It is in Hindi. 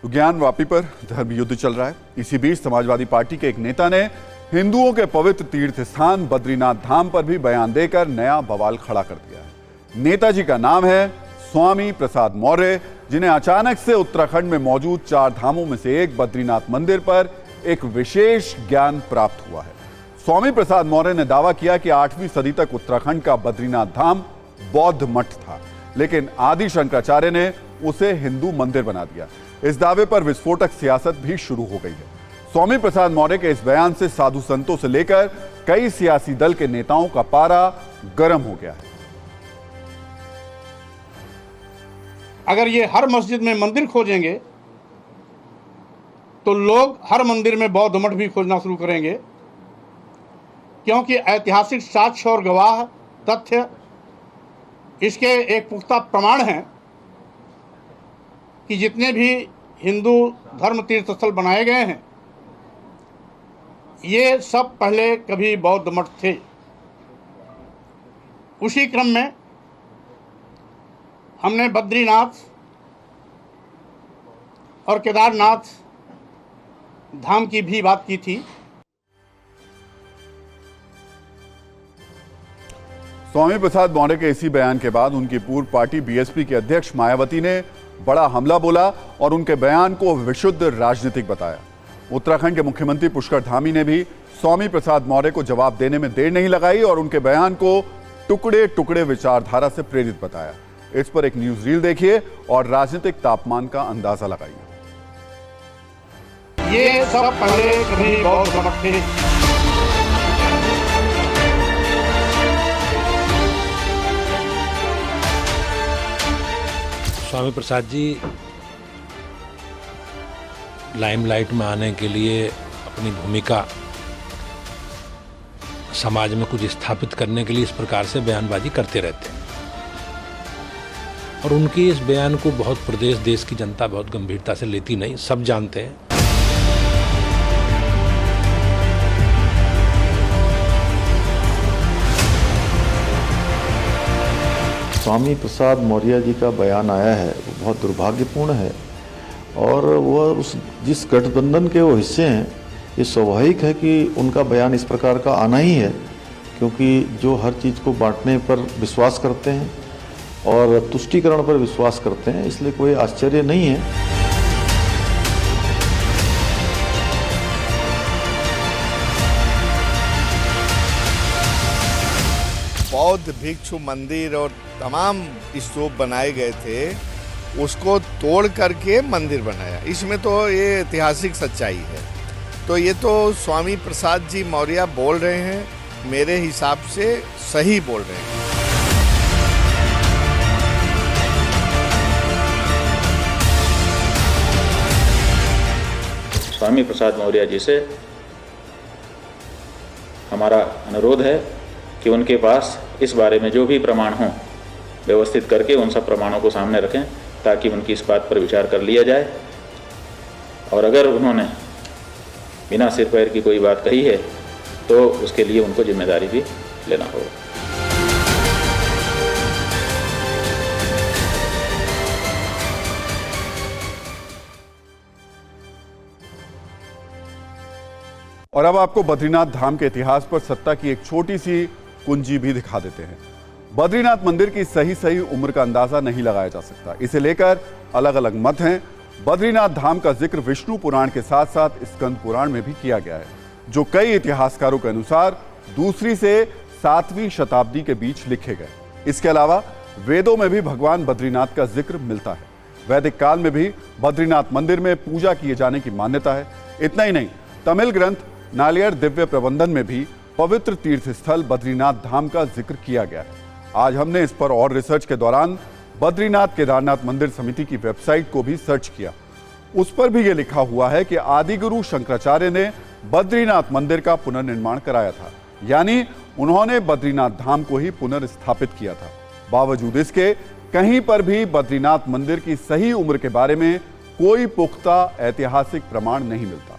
तो ज्ञान वापी पर धर्म युद्ध चल रहा है। इसी बीच समाजवादी पार्टी के एक नेता ने हिंदुओं के पवित्र तीर्थ स्थान बद्रीनाथ धाम पर भी बयान देकर नया बवाल खड़ा कर दिया है। नेताजी का नाम है स्वामी प्रसाद मौर्य, जिन्हें अचानक से उत्तराखंड में मौजूद 4 धामों में से एक बद्रीनाथ मंदिर पर एक विशेष ज्ञान प्राप्त हुआ है। स्वामी प्रसाद मौर्य ने दावा किया कि 8वीं सदी तक उत्तराखंड का बद्रीनाथ धाम बौद्ध मठ था, लेकिन आदि शंकराचार्य ने उसे हिंदू मंदिर बना दिया। इस दावे पर विस्फोटक सियासत भी शुरू हो गई है। स्वामी प्रसाद मौर्य के इस बयान से साधु संतों से लेकर कई सियासी दल के नेताओं का पारा गर्म हो गया है। अगर ये हर मस्जिद में मंदिर खोजेंगे तो लोग हर मंदिर में बौद्ध मठ भी खोजना शुरू करेंगे, क्योंकि ऐतिहासिक साक्ष्य और गवाह तथ्य इसके एक पुख्ता प्रमाण हैं कि जितने भी हिंदू धर्म तीर्थ स्थल बनाए गए हैं ये सब पहले कभी बौद्ध मठ थे। उसी क्रम में हमने बद्रीनाथ और केदारनाथ धाम की भी बात की थी। स्वामी प्रसाद मौर्य के इसी बयान के बाद उनकी पूर्व पार्टी बीएसपी के अध्यक्ष मायावती ने बड़ा हमला बोला और उनके बयान को विशुद्ध राजनीतिक बताया। उत्तराखंड के मुख्यमंत्री पुष्कर धामी ने भी स्वामी प्रसाद मौर्य को जवाब देने में देर नहीं लगाई और उनके बयान को टुकड़े टुकड़े विचारधारा से प्रेरित बताया। इस पर एक न्यूज रील देखिए और राजनीतिक तापमान का अंदाजा लगाइए। ये सब पहले कभी बौद्ध मठ थे। स्वामी प्रसाद जी लाइमलाइट में आने के लिए अपनी भूमिका समाज में कुछ स्थापित करने के लिए इस प्रकार से बयानबाजी करते रहते हैं और उनकी इस बयान को बहुत प्रदेश देश की जनता बहुत गंभीरता से लेती नहीं, सब जानते हैं। स्वामी प्रसाद मौर्य जी का बयान आया है वो बहुत दुर्भाग्यपूर्ण है और वह जिस गठबंधन के वो हिस्से हैं ये स्वाभाविक है कि उनका बयान इस प्रकार का आना ही है, क्योंकि जो हर चीज़ को बांटने पर विश्वास करते हैं और तुष्टीकरण पर विश्वास करते हैं, इसलिए कोई आश्चर्य नहीं है। बौद्ध भिक्षु मंदिर और तमाम स्तूप बनाए गए थे, उसको तोड़ करके मंदिर बनाया। इसमें तो ये ऐतिहासिक सच्चाई है। तो ये तो स्वामी प्रसाद जी मौर्य बोल रहे हैं, मेरे हिसाब से सही बोल रहे हैं। स्वामी प्रसाद मौर्य जी से हमारा अनुरोध है कि उनके पास इस बारे में जो भी प्रमाण हों व्यवस्थित करके उन सब प्रमाणों को सामने रखें, ताकि उनकी इस बात पर विचार कर लिया जाए। और अगर उन्होंने बिना सिर पैर की कोई बात कही है तो उसके लिए उनको जिम्मेदारी भी लेना होगा। और अब आपको बद्रीनाथ धाम के इतिहास पर सत्ता की एक छोटी सी कुंजी भी दिखा देते हैं। बद्रीनाथ मंदिर की सही उम्र का अंदाजा नहीं लगाया जा सकता, इसे लेकर अलग अलग मत हैं। बद्रीनाथ धाम का जिक्र विष्णु पुराण के साथ साथ स्कंद पुराण में भी किया गया है, जो कई इतिहासकारों के अनुसार 2वीं से 7वीं शताब्दी के बीच लिखे गए। इसके अलावा वेदों में भी भगवान बद्रीनाथ का जिक्र मिलता है। वैदिक काल में भी बद्रीनाथ मंदिर में पूजा किए जाने की मान्यता है। इतना ही नहीं, तमिल ग्रंथ नालियर दिव्य प्रबंधन में भी पवित्र तीर्थ स्थल बद्रीनाथ धाम का जिक्र किया गया है। आज हमने इस पर और रिसर्च के दौरान बद्रीनाथ केदारनाथ मंदिर समिति की वेबसाइट को भी सर्च किया। उस पर भी यह लिखा हुआ है कि आदिगुरु शंकराचार्य ने बद्रीनाथ मंदिर का पुनर्निर्माण कराया था, यानी उन्होंने बद्रीनाथ धाम को ही पुनर्स्थापित किया था। बावजूद इसके कहीं पर भी बद्रीनाथ मंदिर की सही उम्र के बारे में कोई पुख्ता ऐतिहासिक प्रमाण नहीं मिलता।